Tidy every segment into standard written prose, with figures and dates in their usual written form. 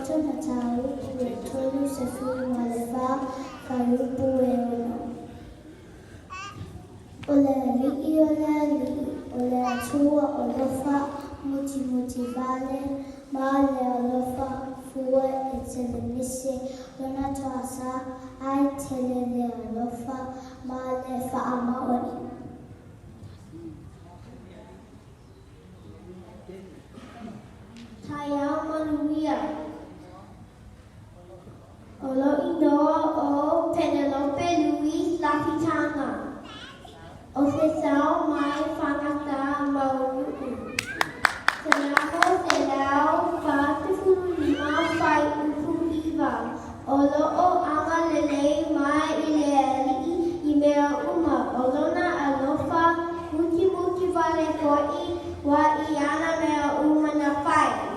Oto Natau, Tolu Sefu Malefa, Farupu Eono. Ole Atua, Olofa, Muti Vale, Male Olofa, Fua, Etelemise, Donatoasa, I Telele Olofa, Male Faamaoni. Tayamaluia. Olo Inoa o Penelope Luis Lafitana. Official mai Fanata Mauru. Senamo Selau Fatu Lima Fai Ufuiva. Olo o Amalele Mai Ileali Imea Uma. Olona Alofa Muti Vale Koi Wa Iana Mea Uma na Fai.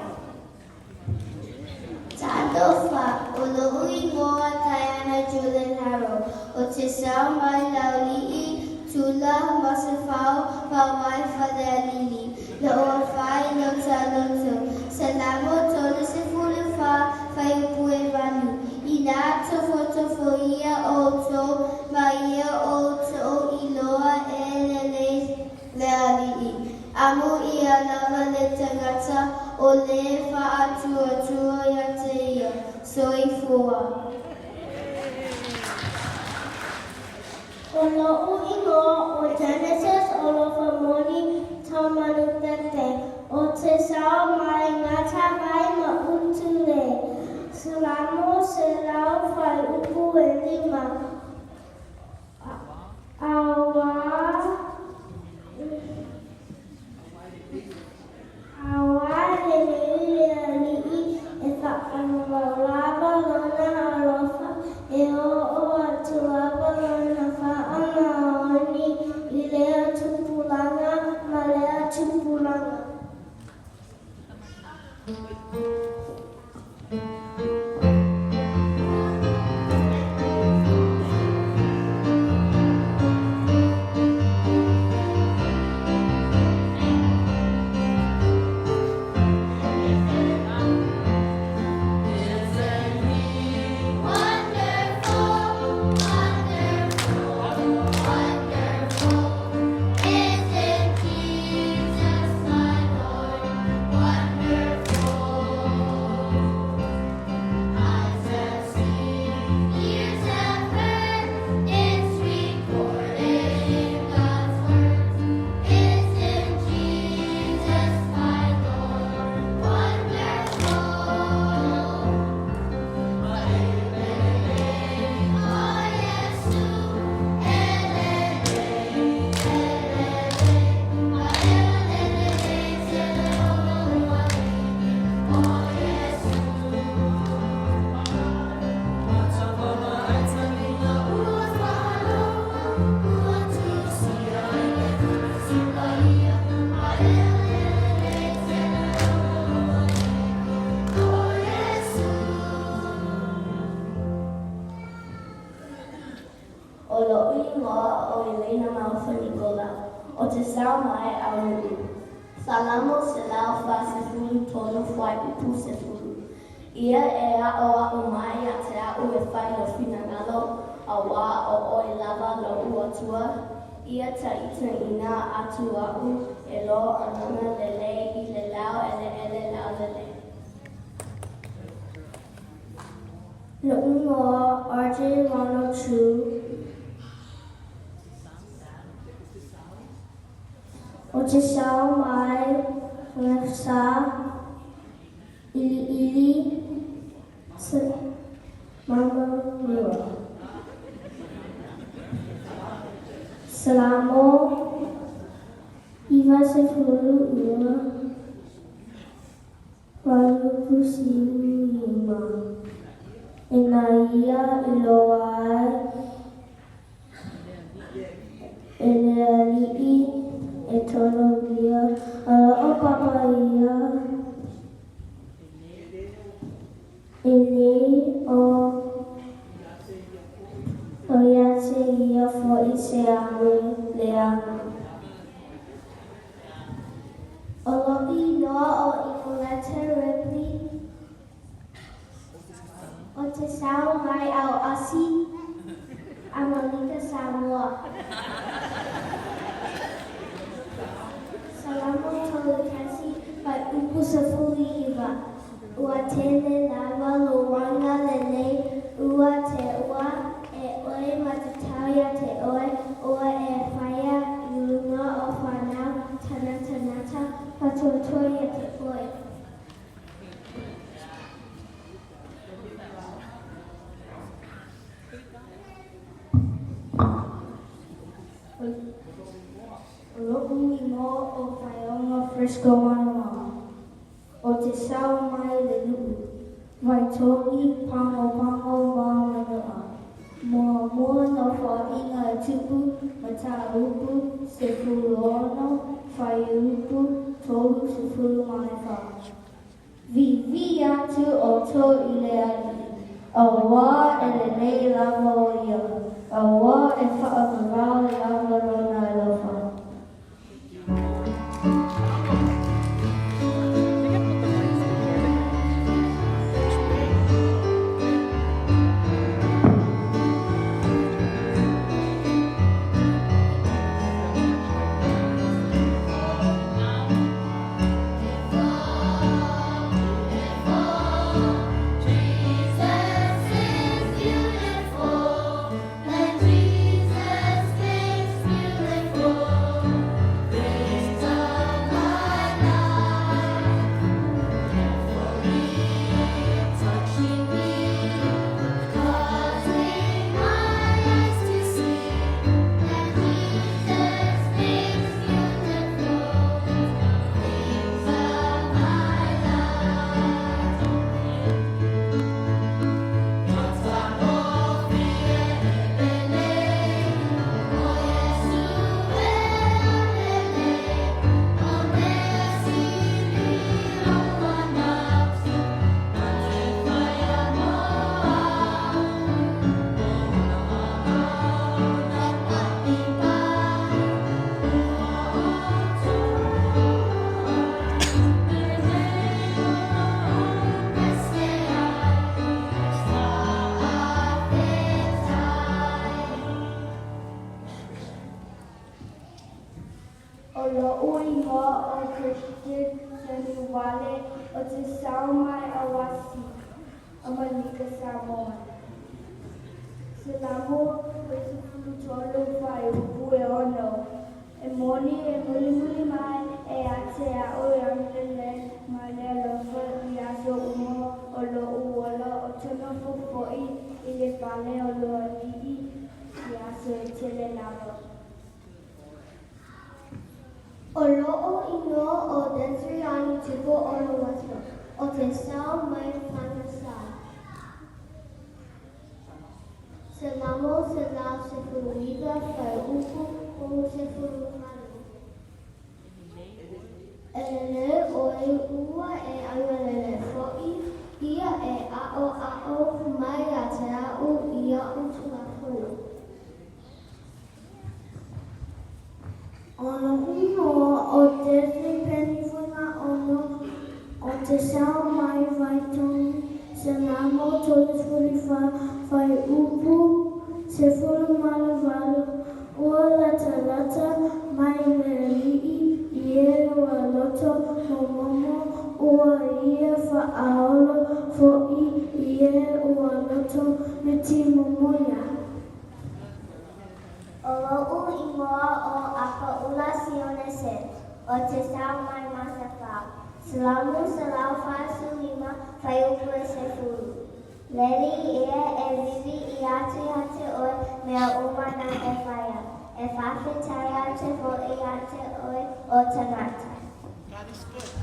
Tadofa, Ului Moa Tayana Julen Haro, Otisau Mai Lauli, Tula Masafau, Pawai Fadalili, Loafai Loto, Salamo Tolisifulifa, Faipuevanu, Inato Fotofoia Oto, Maia Oto, Iloa Elele Lealii. Amu ia lava le tangata o le whaatua ia te ia, soifua. O lo'u ingoa o Genesis o lofa moni tamanu tete, o te sao mai ngata vai ma utule. Selamo selau fai upu e lima. O te sao mai au Salamo selau fasifulu tono fai upu sefulu. Ia e a o mai a te a ue fai no finangalo a wā o oi lava no uatua. Ia ta ita ina atu au e lo anana lele I le lau ele lau lele. No ungoa RJ 102 O te sao mai sa ili mama mura. Selamo iwa se fulu ua walu kusiu lima. Ina ia iloa ele e tono via o papa ia ele o iase ia fo I se ame leana. O loki noa o Inolete Ripley sao mai au asi. Amalika Samoa. Salamu tolu kasi by upu safuli hiva. Ua tene lava luanga lene. Ua te ua e oe matatauia te oe. Ua e whaia ilunga o whanau tanata patotoia te oe. Lo'u ingo o whaionga fresco manoa. O te sao mai le lu'u. Vai to'i pango wā manoa. Mua no whainga tupu, mata upu, se fulu ono, whai upu, tolu se fulu mai wha. Vi atu o tō i le ali. A wā e le nei lava o ia. A wā e whaakawao le lava rona e lofa. O lo'u ingoa o Christian Saniwale o te sao mai a wasi a Malika Samoa. Salamu o se fulutolo whai upu e ono. E moni e muli mai e ate a o e amlele mai le alofa i aso umo o lo'u ola o tono fofoi i le pale o loa lii i aso e tele lava. O lo'o ino o Desri ani tupo o lo wato, o te sao mai whanasai. Salamo se lau se furuiga whai upu o se furu manu. Elele o e ua e angalele fo'i, ia e ao mai a te au ia utula furu. Ono uno o Desri penifuna ono o te sao mai vai tonu se namo tolu furifa vai upu se furu malu valu ua lata mai le li'i ie ua loto momomo ua ie whaaolo fo'i ie ua loto me ti momoia. O lo'u ingoa o Akaula Sione Se, o te sao mai masawha. Salamu salau fasu lima, whai upu e se furu. Leli ia e vivi i atu oe mea umana e whaia. E whawhitai atu fo i atu oe o tanata. God is good.